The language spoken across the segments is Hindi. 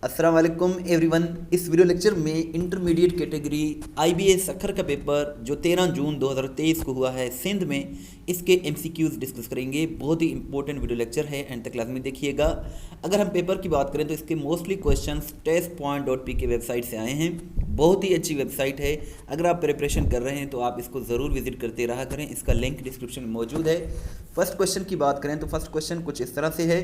अस्सलाम वालेकुम एवरीवन। इस वीडियो लेक्चर में इंटरमीडिएट कैटेगरी आईबीएस अखर का पेपर जो 13 जून 2023 को हुआ है सिंध में, इसके एमसीक्यूज़ डिस्कस करेंगे। बहुत ही इंपॉर्टेंट वीडियो लेक्चर है, एंड तक क्लास में देखिएगा। अगर हम पेपर की बात करें तो इसके मोस्टली क्वेश्चंस testpoint.p के वेबसाइट से आए हैं। बहुत ही अच्छी वेबसाइट है। अगर आप प्रिपरेशन कर रहे हैं तो आप इसको ज़रूर विजिट करते रहा करें। इसका लिंक डिस्क्रिप्शन में मौजूद है। फर्स्ट क्वेश्चन की बात करें तो फर्स्ट क्वेश्चन कुछ इस तरह से है,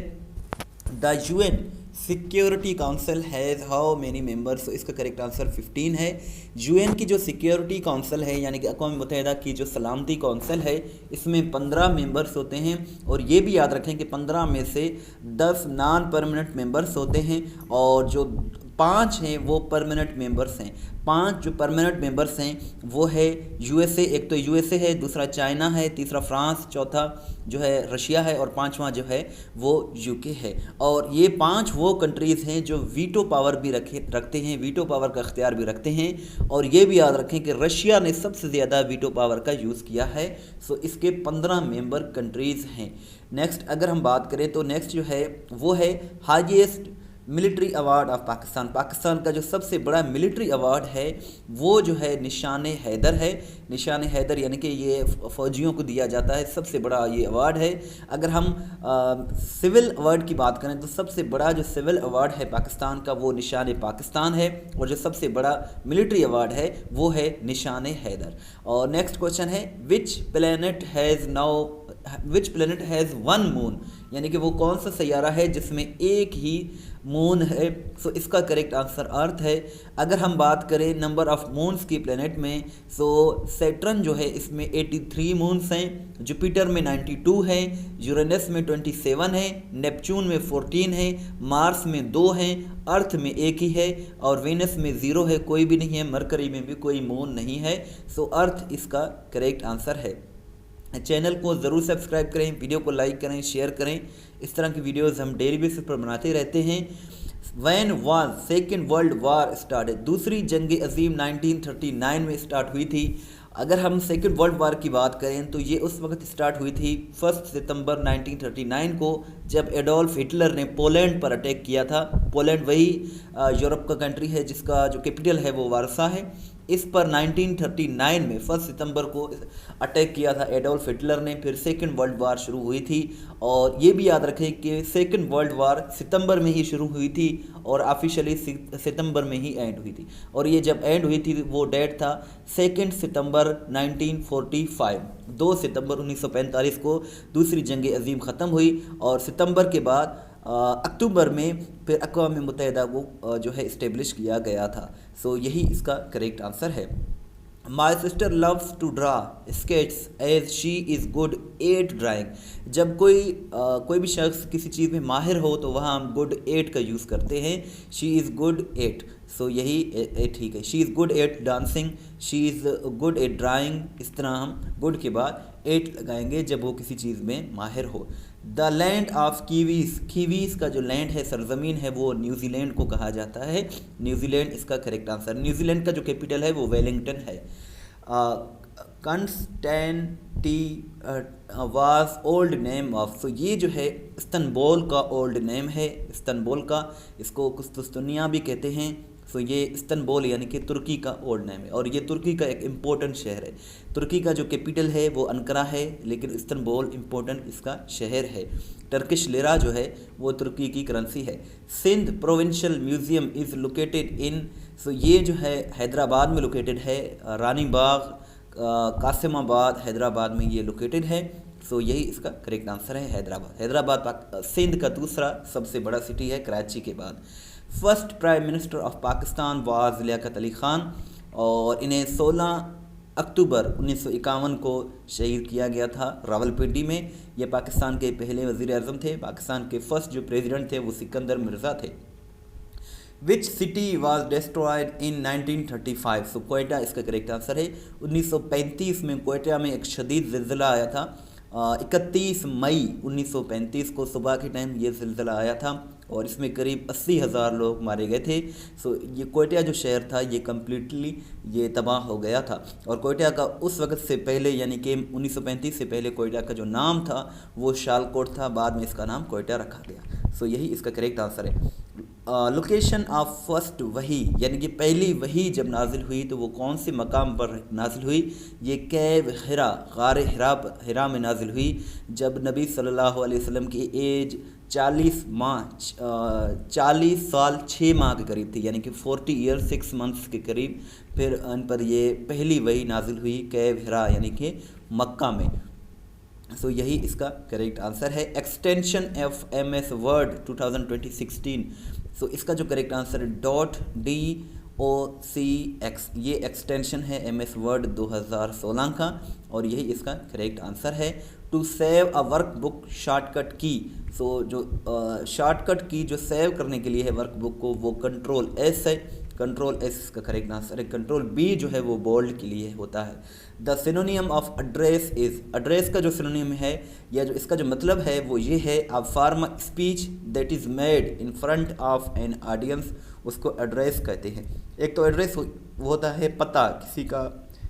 the UN security council has how many members. तो इसका करेक्ट आंसर 15 है। यूएन की जो सिक्योरिटी काउंसिल है यानी कि अक़वाम मुत्तहिदा की जो सलामती काउंसिल है, इसमें 15 मेंबर्स होते हैं। और ये भी याद रखें कि 15 में से 10 नॉन परमानेंट मेंबर्स होते हैं और जो 5 हैं वो परमानेंट मेंबर्स हैं। 5 जो परमानेंट मेंबर्स हैं वो है यूएसए, एक तो यूएसए है, दूसरा चाइना है, तीसरा फ्रांस, चौथा जो है रशिया है और पांचवा जो है वो यूके है। और ये 5 वो कंट्रीज़ हैं जो वीटो पावर भी रखते हैं, वीटो पावर का इख्तियार भी रखते हैं। और ये भी याद रखें कि रशिया ने सबसे ज़्यादा वीटो पावर का यूज़ किया है। सो इसके 15 मेंबर कंट्रीज़ हैं। नेक्स्ट अगर हम बात करें तो नेक्स्ट जो है वो है highest military award of Pakistan. Pakistan का जो सबसे बड़ा मिलिट्री अवार्ड है वो जो है निशान हैदर है। निशान हैदर यानी कि ये फ़ौजियों को दिया जाता है, सबसे बड़ा ये अवार्ड है। अगर हम सिविल अवार्ड की बात करें तो सबसे बड़ा जो सिविल अवार्ड है पाकिस्तान का वो निशान पाकिस्तान है, और जो सबसे बड़ा मिलिट्री अवार्ड है वो है निशान हैदर। और नेक्स्ट क्वेश्चन है, which planet has one moon, यानी कि वो कौन सा सैयारा है जिसमें एक ही मून है। सो इसका करेक्ट आंसर अर्थ है। अगर हम बात करें नंबर ऑफ मून्स की प्लेनेट में, सो सैटर्न जो है इसमें 83 मून्स हैं, जुपिटर में 92 है, यूरेनस में 27 है, नेपच्यून में 14 है, मार्स में 2 हैं, अर्थ में 1 ही है और वेनस में 0 है, कोई भी नहीं है, मरकरी में भी कोई मून नहीं है। सो अर्थ इसका करेक्ट आंसर है। चैनल को ज़रूर सब्सक्राइब करें, वीडियो को लाइक करें, शेयर करें। इस तरह की वीडियोस हम डेली बेसिस पर बनाते रहते हैं। When was Second World War started, दूसरी जंग अजीम 1939 में स्टार्ट हुई थी। अगर हम सेकेंड वर्ल्ड वार की बात करें तो ये उस वक्त स्टार्ट हुई थी 1 सितंबर 1939 को, जब एडोल्फ हिटलर ने पोलैंड पर अटैक किया था। पोलैंड वही यूरोप का कंट्री है जिसका जो कैपिटल है वो वारसा है। इस पर 1939 में 1 सितंबर को अटैक किया था एडोल्फ हिटलर ने। फिर सेकेंड वर्ल्ड वार शुरू हुई थी। और ये भी याद रखें कि सेकेंड वर्ल्ड वार सितंबर में ही शुरू हुई थी और ऑफिशियली सितंबर में ही एंड हुई थी। और ये जब एंड हुई थी वो डेट था 2 सितंबर 1945। 2 सितंबर 1945 को दूसरी जंग अजीम ख़त्म हुई और सितंबर के बाद अक्टूबर में फिर अक़वाम मुत्तहिदा को जो है इस्टेब्लिश किया गया था। सो यही इसका करेक्ट आंसर है। My sister loves to draw sketches as she is good at drawing. जब कोई भी शख्स किसी चीज़ में माहिर हो तो वहाँ हम गुड एट का यूज़ करते हैं। शी इज़ गुड एट, सो यही ठीक है। She is good at dancing, she is good at drawing. इस तरह हम गुड के बाद एट लगाएंगे जब वो किसी चीज़ में माहिर हो। The land of Kiwis, Kiwis का जो लैंड है, सरजमीन है, वो न्यूजीलैंड को कहा जाता है। न्यूजीलैंड इसका करेक्ट आंसर। न्यूजीलैंड का जो कैपिटल है वो वेलिंगटन है। कंस्टेंटी वाज ओल्ड नेम ऑफ, तो ये जो है इस्तंबुल का ओल्ड नेम है, इस्तंबुल का। इसको कुस्तुनिया भी कहते हैं। सो ये इस्तंबुल यानी कि तुर्की का ओल्ड नेम है और ये तुर्की का एक इम्पोर्टेंट शहर है। तुर्की का जो कैपिटल है वो अंकारा है, लेकिन इस्तंबुल इम्पोर्टेंट इसका शहर है। टर्किश लिरा जो है वो तुर्की की करेंसी है। Sindh provincial museum is located in, so ये जो है हैदराबाद में लोकेटेड है। रानी बाग कासिमाबाद हैदराबाद में ये लोकेटेड है। सो यही इसका करेक्ट आंसर है, हैदराबाद। हैदराबाद सिंध का दूसरा सबसे बड़ा सिटी है कराची के बाद। First prime minister of Pakistan was Liaquat Ali Khan और इन्हें 16 अक्टूबर 1951 को शहीद किया गया था रावलपिंडी में। ये पाकिस्तान के पहले वज़ीर आज़म थे। पाकिस्तान के फर्स्ट जो प्रेसिडेंट थे वो सिकंदर मिर्ज़ा थे। Which city was destroyed in 1935, सो कोयटा इसका करेक्ट आंसर है। 1935 में कोयटा में एक शदीद ज़िलज़िला आया था। 31 मई 1935 को सुबह के टाइम ये ज़िलज़िला आया था और इसमें करीब 80,000 लोग मारे गए थे। सो ये कोयटा जो शहर था ये कम्प्लीटली ये तबाह हो गया था। और कोयटा का उस वक्त से पहले यानी कि 1935 से पहले कोयटा का जो नाम था वो शालकोट था, बाद में इसका नाम कोयटा रखा गया। सो यही इसका करेक्ट आंसर है। लोकेशन ऑफ फर्स्ट वही, यानी कि पहली वही जब नाजिल हुई तो वो कौन से मकाम पर नाजिल हुई? ये कैव हिरा, गार हिरा में नाजिल हुई, जब नबी सल्लल्लाहु अलैहि वसल्लम की एज 40 साल 6 माह के करीब थी, यानी कि 40 ईयर 6 मंथ्स के करीब फिर उन पर ये पहली वही नाजिल हुई कैव हिरा, यानी कि मक्का में। सो यही इसका करेक्ट आंसर है। Extension of MS Word 2016, so इसका जो करेक्ट आंसर है .docx, ये एक्सटेंशन है MS वर्ड 2016 का, और यही इसका करेक्ट आंसर है। To save a work book shortcut की, सो जो शॉर्टकट की जो सेव करने के लिए है वर्क बुक को वो Ctrl+S है, Ctrl+S का करेक्ट आंसर है। Ctrl+B जो है वो बोल्ड के लिए होता है। The सिनोनियम of address is, address का जो सिनोनियम है या जो इसका जो मतलब है वो ये है, a form speech that is made in front of an audience, उसको एड्रेस कहते हैं। एक तो एड्रेस वो होता है पता किसी का,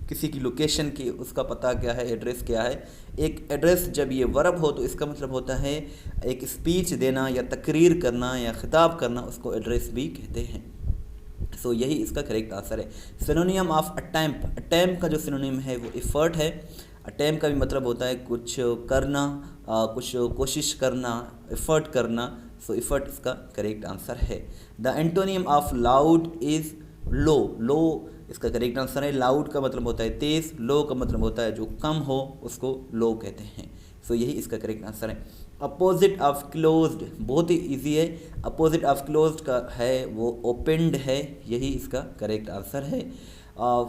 किसी की लोकेशन की, उसका पता क्या है, एड्रेस क्या है। एक एड्रेस जब ये वर्ब हो तो इसका मतलब होता है एक स्पीच देना या तकरीर करना या खिताब करना, उसको एड्रेस भी कहते हैं। सो यही इसका करेक्ट आंसर है। सिनोनियम ऑफ अटैम्प, अटैम्प का जो सिनोनिम है वो एफर्ट है। अटैम्प का भी मतलब होता है कुछ करना, कुछ कोशिश करना, एफर्ट करना। सो एफर्ट इसका करेक्ट आंसर है। The antonym of loud is low, low इसका करेक्ट आंसर है। लाउड का मतलब होता है तेज़, लो का मतलब होता है जो कम हो उसको लो कहते हैं। सो यही इसका करेक्ट आंसर है। अपोजिट ऑफ क्लोज्ड बहुत ही इजी है, अपोजिट ऑफ क्लोज्ड का है वो ओपनड है, यही इसका करेक्ट आंसर है।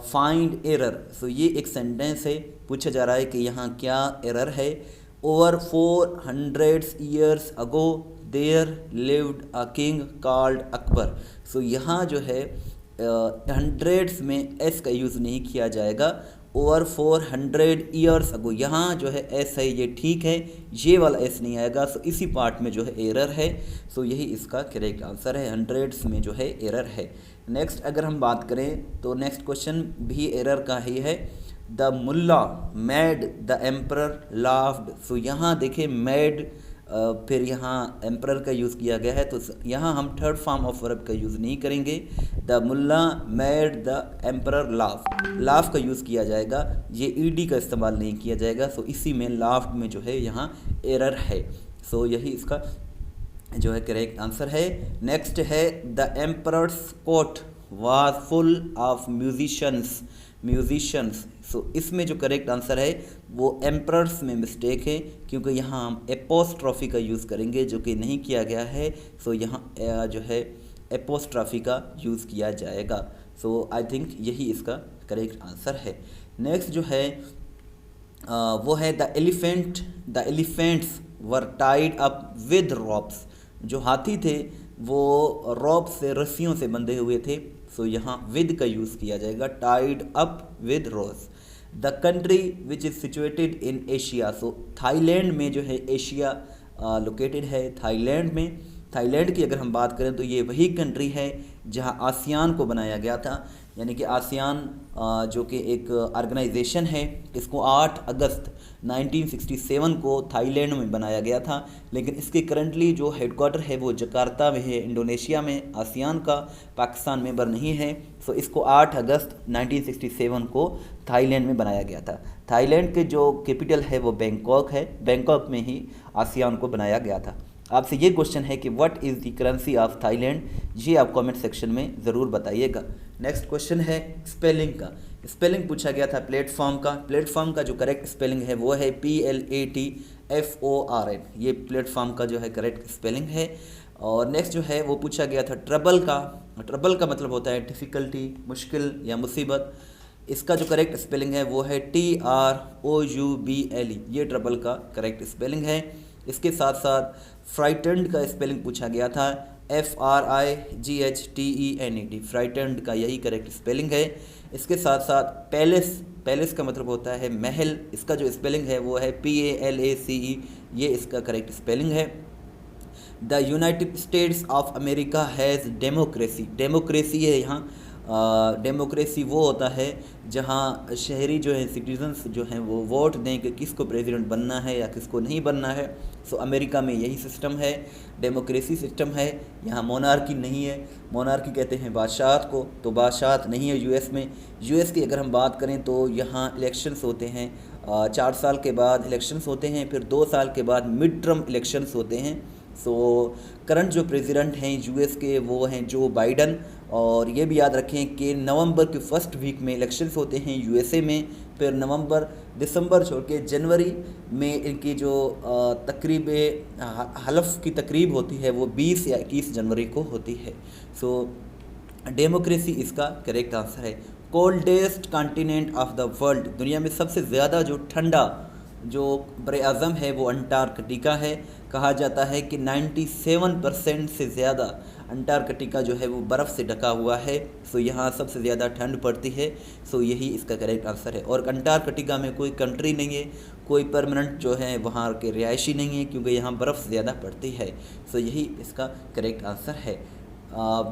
फाइंड एरर, सो ये एक सेंटेंस है, पूछा जा रहा है कि यहाँ क्या एरर है। Over 400 years ago there lived a king called Akbar, so यहाँ जो है हंड्रेड्स में एस का यूज़ नहीं किया जाएगा। ओवर 400 ईयर्स अगो, यहाँ जो है एस है ये ठीक है, ये वाला एस नहीं आएगा। सो इसी पार्ट में जो है एरर है। सो यही इसका करेक्ट आंसर है, हंड्रेड्स में जो है एरर है। नेक्स्ट अगर हम बात करें तो नेक्स्ट क्वेश्चन भी एरर का ही है। The mullah made the emperor laughed, so यहाँ देखिए मैड फिर यहाँ एम्परर का यूज़ किया गया है, तो यहाँ हम थर्ड फॉर्म ऑफ वर्ब का यूज़ नहीं करेंगे। The mullah made the emperor laugh, laugh का यूज़ किया जाएगा, ये ईडी का इस्तेमाल नहीं किया जाएगा। सो इसी में लाफ्ड में जो है यहाँ एरर है। सो यही इसका जो है करेक्ट आंसर है। नेक्स्ट है the emperor's court was full of musicians, musicians. So इसमें जो करेक्ट आंसर है वो एम्परर्स में मिस्टेक है, क्योंकि यहाँ हम एपोस्ट्रॉफी का यूज़ करेंगे जो कि नहीं किया गया है। सो यहाँ जो है एपोस्ट्रॉफी का यूज़ किया जाएगा। सो आई थिंक यही इसका करेक्ट आंसर है। नेक्स्ट जो है वो है the elephants were tied up with ropes, जो हाथी थे वो रॉप से, रस्सियों से बंधे हुए थे। सो यहाँ विद का यूज़ किया जाएगा, Tide up with ropes. The country which is situated in Asia, so Thailand में जो है एशिया लोकेटेड है, थाईलैंड में। थाईलैंड की अगर हम बात करें तो ये वही कंट्री है जहाँ आसियान को बनाया गया था, यानी कि आसियान जो कि एक ऑर्गेनाइजेशन है, इसको 8 अगस्त 1967 को थाईलैंड में बनाया गया था। लेकिन इसके करंटली जो हेडक्वार्टर है वो जकार्ता में है, इंडोनेशिया में। आसियान का पाकिस्तान मेंबर नहीं है। सो इसको 8 अगस्त 1967 को थाईलैंड में बनाया गया था। थाईलैंड के जो कैपिटल है वो बैंकॉक है, बैंकॉक में ही आसियान को बनाया गया था। आपसे ये क्वेश्चन है कि what is the currency of Thailand, ये आप कमेंट सेक्शन में ज़रूर बताइएगा। नेक्स्ट क्वेश्चन है स्पेलिंग का, स्पेलिंग पूछा गया था प्लेटफॉर्म का। प्लेटफॉर्म का जो करेक्ट स्पेलिंग है वो है PLATFORM, ये प्लेटफॉर्म का जो है करेक्ट स्पेलिंग है। और नेक्स्ट जो है वो पूछा गया था ट्रबल का। ट्रबल का मतलब होता है डिफ़िकल्टी, मुश्किल या मुसीबत। इसका जो करेक्ट स्पेलिंग है वो है TROUBLE, ये ट्रबल का करेक्ट स्पेलिंग है। इसके साथ साथ फ्राइटेंड का स्पेलिंग पूछा गया था, FRIGHTENED, फ्राइटेंड का यही करेक्ट स्पेलिंग है। इसके साथ साथ पैलेस, पैलेस का मतलब होता है महल, इसका जो स्पेलिंग है वो है PALACE, ये इसका करेक्ट स्पेलिंग है। The United states of America has democracy, democracy है यहाँ डेमोक्रेसी वो होता है जहाँ शहरी जो हैं, सिटीजन्स जो हैं, वो वोट दें कि किसको प्रेसिडेंट बनना है या किसको नहीं बनना है। सो अमेरिका में यही सिस्टम है, डेमोक्रेसी सिस्टम है। यहाँ मोनार्की नहीं है, मोनार्की कहते हैं बादशाहत को, तो बादशाहत नहीं है यूएस में। यूएस की अगर हम बात करें तो यहाँ इलेक्शंस होते हैं, 4 साल के बाद इलेक्शंस होते हैं, फिर 2 साल के बाद मिड टर्म इलेक्शंस होते हैं। सो करंट जो प्रेसिडेंट हैं यूएस के वो हैं जो बाइडन, और ये भी याद रखें कि नवंबर के फर्स्ट वीक में इलेक्शंस होते हैं यूएसए में, फिर नवंबर दिसंबर छोड़ के जनवरी में इनकी जो तकरीब हलफ की तकरीब होती है वो 20 या 21 जनवरी को होती है। सो डेमोक्रेसी इसका करेक्ट आंसर है। Coldest continent of the world, दुनिया में सबसे ज़्यादा जो ठंडा जो बर आज़म है वो अंटार्कटिका है। कहा जाता है कि 97% से ज़्यादा अंटार्कटिका जो है वो बर्फ़ से ढका हुआ है। सो यहाँ सबसे ज़्यादा ठंड पड़ती है। सो यही इसका करेक्ट आंसर है। और अंटार्कटिका में कोई कंट्री नहीं है, कोई परमानेंट जो है वहाँ के रिहायशी नहीं है, क्योंकि यहाँ बर्फ़ ज़्यादा पड़ती है। सो यही इसका करेक्ट आंसर है।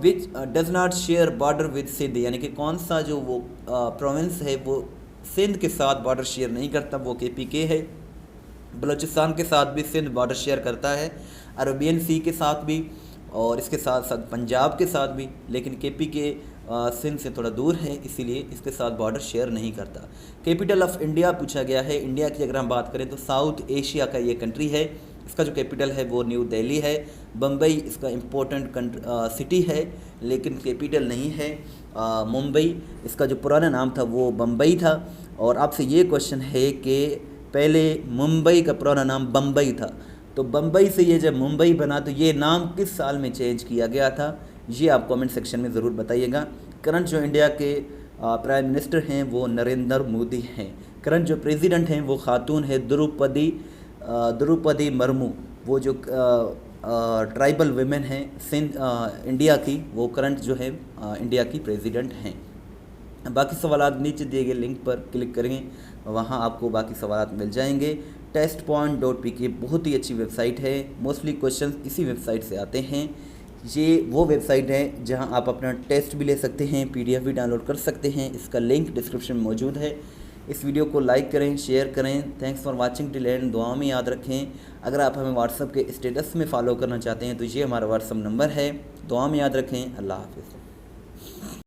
Which does not share border with Sindh, यानी कि कौन सा जो वो प्रोविंस है वो सिंध के साथ बॉर्डर शेयर नहीं करता, वो केपीके है। बलूचिस्तान के साथ भी सिंध बॉर्डर शेयर करता है, अरबियन सी के साथ भी, और इसके साथ साथ पंजाब के साथ भी, लेकिन केपीके सिंध से थोड़ा दूर है, इसीलिए इसके साथ बॉर्डर शेयर नहीं करता। कैपिटल ऑफ इंडिया पूछा गया है। इंडिया की अगर हम बात करें तो साउथ एशिया का ये कंट्री है। इसका जो कैपिटल है वो न्यू दिल्ली है। बम्बई इसका इम्पोर्टेंट सिटी है, लेकिन कैपिटल नहीं है। मुंबई, इसका जो पुराना नाम था वो बम्बई था। और आपसे ये क्वेश्चन है कि पहले मुंबई का पुराना नाम बम्बई था, तो बम्बई से ये जब मुंबई बना तो ये नाम किस साल में चेंज किया गया था, ये आप कमेंट सेक्शन में ज़रूर बताइएगा। करंट जो इंडिया के प्राइम मिनिस्टर हैं वो नरेंद्र मोदी हैं। करंट जो प्रेसिडेंट हैं वो खातून है द्रौपदी मुर्मू। वो जो ट्राइबल वुमेन हैं इंडिया की, वो करंट जो है इंडिया की प्रेसिडेंट हैं। बाकी सवालात नीचे दिए गए लिंक पर क्लिक करेंगे, वहाँ आपको बाकी सवालात मिल जाएंगे। testpoint.pk बहुत ही अच्छी वेबसाइट है, मोस्टली क्वेश्चंस इसी वेबसाइट से आते हैं। ये वो वेबसाइट है जहां आप अपना टेस्ट भी ले सकते हैं, PDF भी डाउनलोड कर सकते हैं। इसका लिंक डिस्क्रिप्शन में मौजूद है। इस वीडियो को लाइक करें, शेयर करें। Thanks for watching till and. दुआ में याद रखें, अगर आप हमें व्हाट्सएप के स्टेटस में फॉलो करना चाहते हैं तो ये हमारा व्हाट्सएप नंबर है। दुआ में याद रखें। अल्लाह हाफ़िज़।